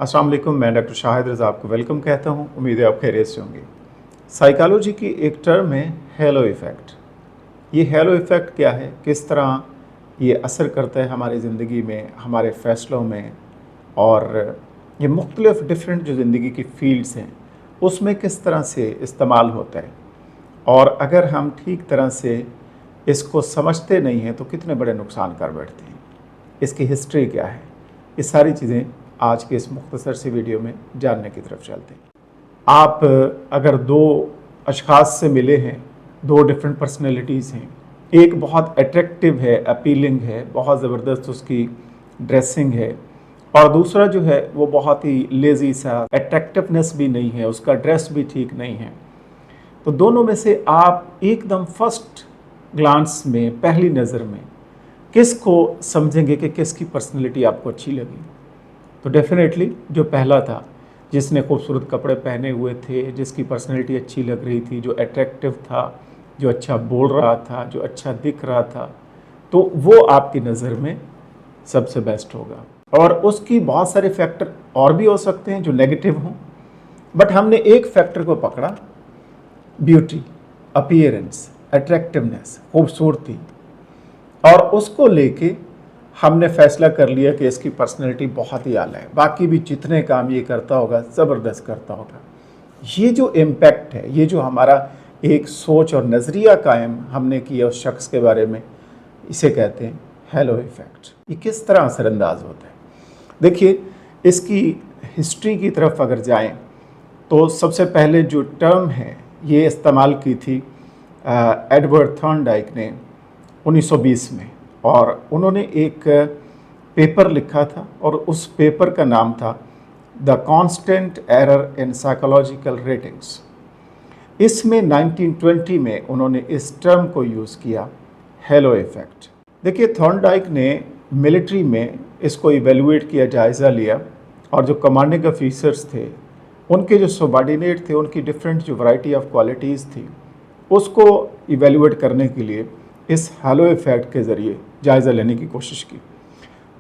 अस्सलाम वालेकुम, मैं डॉक्टर शाहिद रज़ा आपको वेलकम कहता हूँ। उम्मीद है आप खैरियत से होंगे। साइकोलॉजी की एक टर्म है हेलो इफ़ेक्ट। ये हेलो इफ़ेक्ट क्या है, किस तरह ये असर करता है हमारी ज़िंदगी में, हमारे फ़ैसलों में, और ये मुख्तलिफ़ डिफरेंट जो ज़िंदगी की फ़ील्ड्स हैं उसमें किस तरह से इस्तेमाल होता है, और अगर हम ठीक तरह से इसको समझते नहीं हैं तो कितने बड़े नुकसान कर बैठते हैं, इसकी हिस्ट्री क्या है, ये सारी चीज़ें आज के इस मुख्तसर सी वीडियो में जानने की तरफ चलते हैं। आप अगर दो अशख़ास से मिले हैं, दो डिफरेंट पर्सनैलिटीज़ हैं, एक बहुत अट्रैक्टिव है, अपीलिंग है, बहुत ज़बरदस्त उसकी ड्रेसिंग है, और दूसरा जो है वो बहुत ही लेज़ी सा, अट्रैक्टिवनेस भी नहीं है, उसका ड्रेस भी ठीक नहीं है, तो दोनों में से आप एकदम फर्स्ट ग्लांस में, पहली नज़र में किसको समझेंगे कि किसकी पर्सनैलिटी आपको अच्छी लगी? तो डेफिनेटली जो पहला था, जिसने खूबसूरत कपड़े पहने हुए थे, जिसकी पर्सनैलिटी अच्छी लग रही थी, जो अट्रैक्टिव था, जो अच्छा बोल रहा था, जो अच्छा दिख रहा था, तो वो आपकी नज़र में सबसे बेस्ट होगा। और उसकी बहुत सारे फैक्टर और भी हो सकते हैं जो नेगेटिव हों, बट हमने एक फैक्टर को पकड़ा, ब्यूटी, अपीयरेंस, अट्रैक्टिवनेस, खूबसूरती, और उसको लेके हमने फ़ैसला कर लिया कि इसकी पर्सनैलिटी बहुत ही आला है, बाकी भी जितने काम ये करता होगा ज़बरदस्त करता होगा। ये जो इम्पैक्ट है, ये जो हमारा एक सोच और नज़रिया कायम हमने किया उस शख्स के बारे में, इसे कहते हैं हेलो इफ़ेक्ट। ये किस तरह असरअंदाज होता है? देखिए, इसकी हिस्ट्री की तरफ अगर जाएं तो सबसे पहले जो टर्म है ये इस्तेमाल की थी एडवर्ड थॉर्नडाइक ने 1920 में, और उन्होंने एक पेपर लिखा था और उस पेपर का नाम था the constant error in psychological ratings. इसमें 1920 में उन्होंने इस टर्म को यूज़ किया, हेलो इफ़ेक्ट। देखिए, थॉर्नडाइक ने मिलिट्री में इसको इवेलुएट किया, जायज़ा लिया, और जो कमांडिंग ऑफिसर्स थे उनके जो सबॉर्डिनेट थे, उनकी डिफरेंट जो वैरायटी ऑफ क्वालिटीज़ थी, उसको इवेलुएट करने के लिए इस हेलो इफ़ेक्ट के ज़रिए जायज़ा लेने की कोशिश की।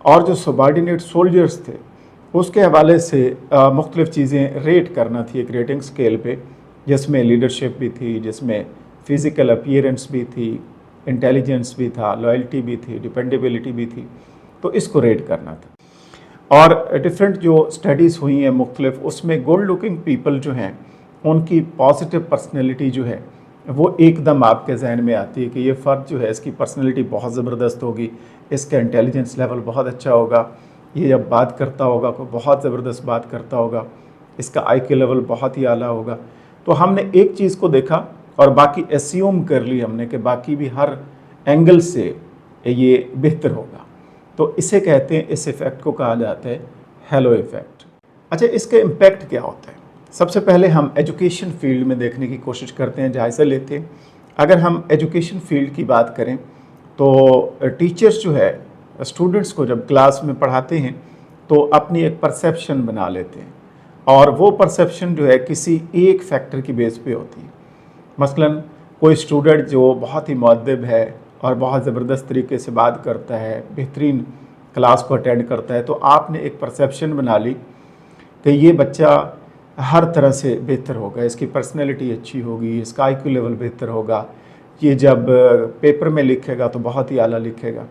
और जो सबॉर्डिनेट सोल्जर्स थे उसके हवाले से मुख्तलिफ़ चीज़ें रेट करना थी एक रेटिंग स्केल पे, जिसमें लीडरशिप भी थी, जिसमें फ़िज़िकल अपीयरेंस भी थी, इंटेलिजेंस भी था, लॉयल्टी भी थी, डिपेंडेबिलिटी भी थी, तो इसको रेट करना था। और डिफरेंट जो स्टडीज़ हुई हैं मुख्तलिफ़, उसमें गुड लुकिंग पीपल जो हैं उनकी पॉजिटिव पर्सनैलिटी जो है वो एकदम आपके जहन में आती है कि ये फ़र्द जो है इसकी पर्सनैलिटी बहुत ज़बरदस्त होगी, इसका इंटेलिजेंस लेवल बहुत अच्छा होगा, ये जब बात करता होगा कोई बहुत ज़बरदस्त बात करता होगा, इसका IQ लेवल बहुत ही आला होगा। तो हमने एक चीज़ को देखा और बाकी एस्यूम कर ली हमने कि बाकी भी हर एंगल से ये बेहतर होगा, तो इसे कहते हैं, इस इफ़ेक्ट को कहा जाता है हेलो इफ़ेक्ट। अच्छा, इसका इम्पैक्ट क्या होता है? सबसे पहले हम एजुकेशन फील्ड में देखने की कोशिश करते हैं, जायज़ा लेते हैं। अगर हम एजुकेशन फील्ड की बात करें तो टीचर्स जो है स्टूडेंट्स को जब क्लास में पढ़ाते हैं तो अपनी एक परसेप्शन बना लेते हैं, और वो परसेप्शन जो है किसी एक फैक्टर की बेस पे होती है। मसलन कोई स्टूडेंट जो बहुत ही मुअद्दब है और बहुत ज़बरदस्त तरीके से बात करता है, बेहतरीन क्लास को अटेंड करता है, तो आपने एक परसेप्शन बना ली कि ये बच्चा हर तरह से बेहतर होगा, इसकी पर्सनैलिटी अच्छी होगी, इसका IQ लेवल बेहतर होगा, ये जब पेपर में लिखेगा तो बहुत ही आला लिखेगा।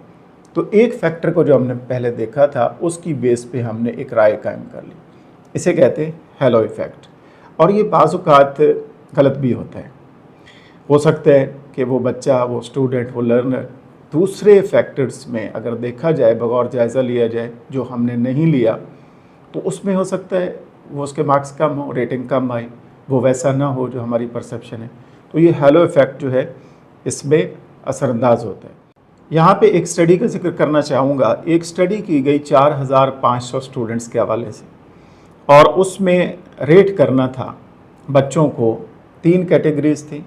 तो एक फैक्टर को जो हमने पहले देखा था उसकी बेस पे हमने एक राय कायम कर ली, इसे कहते हैं हेलो इफ़ेक्ट। और ये बाज़ औक़ात गलत भी होता है। हो सकता है कि वो बच्चा, वो स्टूडेंट, वो लर्नर दूसरे फैक्टर्स में अगर देखा जाए, बगौर जायज़ा लिया जाए, जो हमने नहीं लिया, तो उसमें हो सकता है वो उसके मार्क्स कम हो, रेटिंग कम आए, वो वैसा ना हो जो हमारी परसेप्शन है। तो ये हेलो इफ़ेक्ट जो है इसमें असरअंदाज होता है। यहाँ पे एक स्टडी का जिक्र करना चाहूँगा। एक स्टडी की गई 4500 स्टूडेंट्स के हवाले से, और उसमें रेट करना था बच्चों को। 3 कैटेगरीज थी,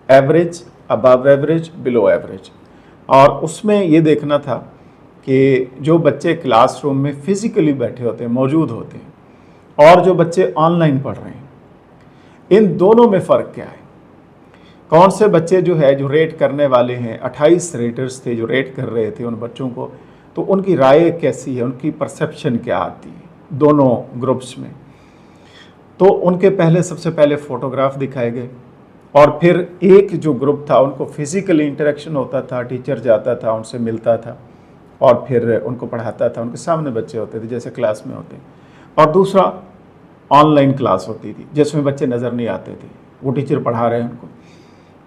average, above average, below average. और उसमें ये देखना था कि जो बच्चे क्लासरूम में फ़िज़िकली बैठे होते हैं, मौजूद होते हैं, और जो बच्चे ऑनलाइन पढ़ रहे हैं, इन दोनों में फ़र्क क्या है? कौन से बच्चे जो है जो रेट करने वाले हैं, 28 रेटर्स थे जो रेट कर रहे थे उन बच्चों को, तो उनकी राय कैसी है, उनकी परसेप्शन क्या आती है? दोनों ग्रुप्स में। तो उनके पहले सबसे पहले फ़ोटोग्राफ दिखाए गए और फिर एक जो ग्रुप था उनको फिज़िकली इंटरेक्शन होता था, टीचर जाता था, उनसे मिलता था और फिर उनको पढ़ाता था, उनके सामने बच्चे होते थे जैसे क्लास में होते। और दूसरा ऑनलाइन क्लास होती थी जिसमें बच्चे नज़र नहीं आते थे, वो टीचर पढ़ा रहे हैं उनको।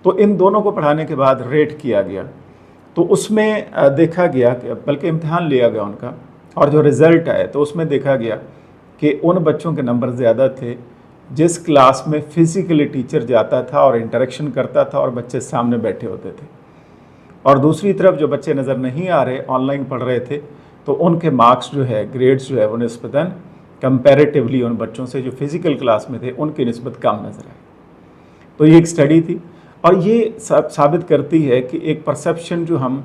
तो इन दोनों को पढ़ाने के बाद रेट किया गया, तो उसमें देखा गया कि बल्कि इम्तिहान लिया गया उनका, और जो रिज़ल्ट आए तो उसमें देखा गया कि उन बच्चों के नंबर ज़्यादा थे जिस क्लास में फिज़िकली टीचर जाता था और इंटरेक्शन करता था और बच्चे सामने बैठे होते थे। और दूसरी तरफ जो बच्चे नज़र नहीं आ रहे, ऑनलाइन पढ़ रहे थे, तो उनके मार्क्स जो है, ग्रेड्स जो है, वो निस्बतन कंपैरेटिवली उन बच्चों से जो फिज़िकल क्लास में थे उनकी निस्बत कम नज़र आए। तो ये एक स्टडी थी और ये साबित करती है कि एक परसेप्शन जो हम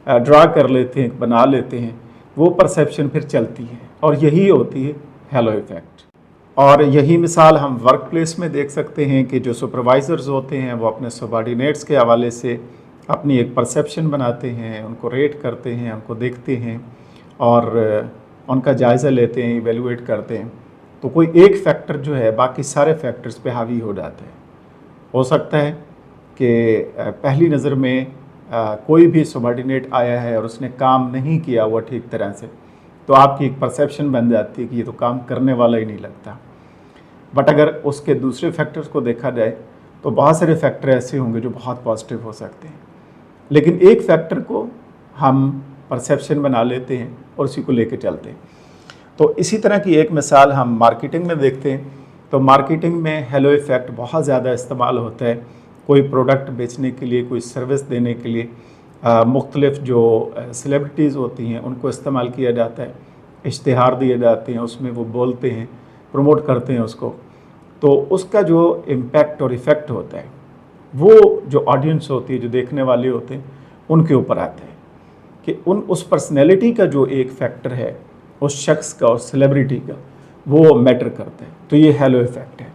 ड्रा कर लेते हैं, बना लेते हैं, वो परसेप्शन फिर चलती है और यही होती है हेलो इफ़ेक्ट। और यही मिसाल हम वर्क प्लेस में देख सकते हैं कि जो सुपरवाइज़र्स होते हैं वो अपने सबॉर्डिनेट्स के हवाले से अपनी एक परसेप्शन बनाते हैं, उनको रेट करते हैं, उनको देखते हैं और उनका जायज़ा लेते हैं, इवेलुएट करते हैं। तो कोई एक फैक्टर जो है बाकी सारे फैक्टर्स पे हावी हो जाता है। हो सकता है कि पहली नज़र में कोई भी सबॉर्डिनेट आया है और उसने काम नहीं किया हुआ ठीक तरह से, तो आपकी एक परसेप्शन बन जाती है कि ये तो काम करने वाला ही नहीं लगता। बट अगर उसके दूसरे फैक्टर्स को देखा जाए तो बहुत सारे फैक्टर ऐसे होंगे जो बहुत पॉजिटिव हो सकते हैं, लेकिन एक फैक्टर को हम परसेप्शन बना लेते हैं और उसी को लेके चलते हैं। तो इसी तरह की एक मिसाल हम मार्केटिंग में देखते हैं। तो मार्केटिंग में हेलो इफ़ेक्ट बहुत ज़्यादा इस्तेमाल होता है, कोई प्रोडक्ट बेचने के लिए, कोई सर्विस देने के लिए। मुख्तलिफ़ जो सेलिब्रिटीज़ होती हैं उनको इस्तेमाल किया जाता है, इश्तिहार दिए जाते हैं, उसमें वो बोलते हैं, प्रमोट करते हैं उसको। तो उसका जो इम्पैक्ट और इफ़ेक्ट होता है वो जो ऑडियंस होती है, जो देखने वाले होते हैं, उनके ऊपर आता है कि उस पर्सनैलिटी का जो एक फैक्टर है, उस शख्स का, उस सेलिब्रिटी का, वो मैटर करता है। तो ये हेलो इफ़ेक्ट है।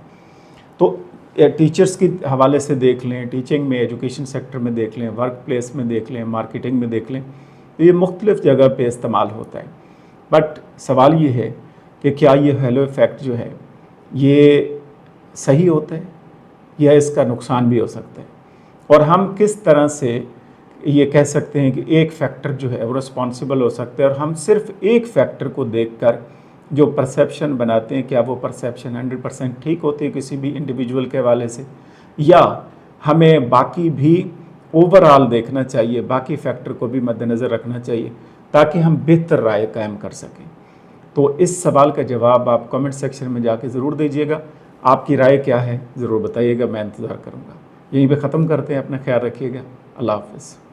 तो टीचर्स के हवाले से देख लें, टीचिंग में, एजुकेशन सेक्टर में देख लें, वर्क प्लेस में देख लें, मार्केटिंग में देख लें, तो ये मुख्तलिफ़ जगह पे इस्तेमाल होता है। बट सवाल ये है कि क्या ये हेलो इफ़ेक्ट जो है ये सही होता है या इसका नुकसान भी हो सकता है, और हम किस तरह से ये कह सकते हैं कि एक फैक्टर जो है वो रिस्पॉन्सिबल हो सकता है, और हम सिर्फ एक फैक्टर को देखकर जो परसेप्शन बनाते हैं, क्या वो परसेप्शन 100% ठीक होती है किसी भी इंडिविजुअल के हवाले से, या हमें बाकी भी ओवरऑल देखना चाहिए, बाकी फैक्टर को भी मद्देनज़र रखना चाहिए ताकि हम बेहतर राय कायम कर सकें। तो इस सवाल का जवाब आप कमेंट सेक्शन में जाके ज़रूर दीजिएगा। आपकी राय क्या है ज़रूर बताइएगा, मैं इंतज़ार करूँगा। यहीं पे ख़त्म करते हैं। अपना ख्याल रखिएगा। अल्लाह हाफ़िज़।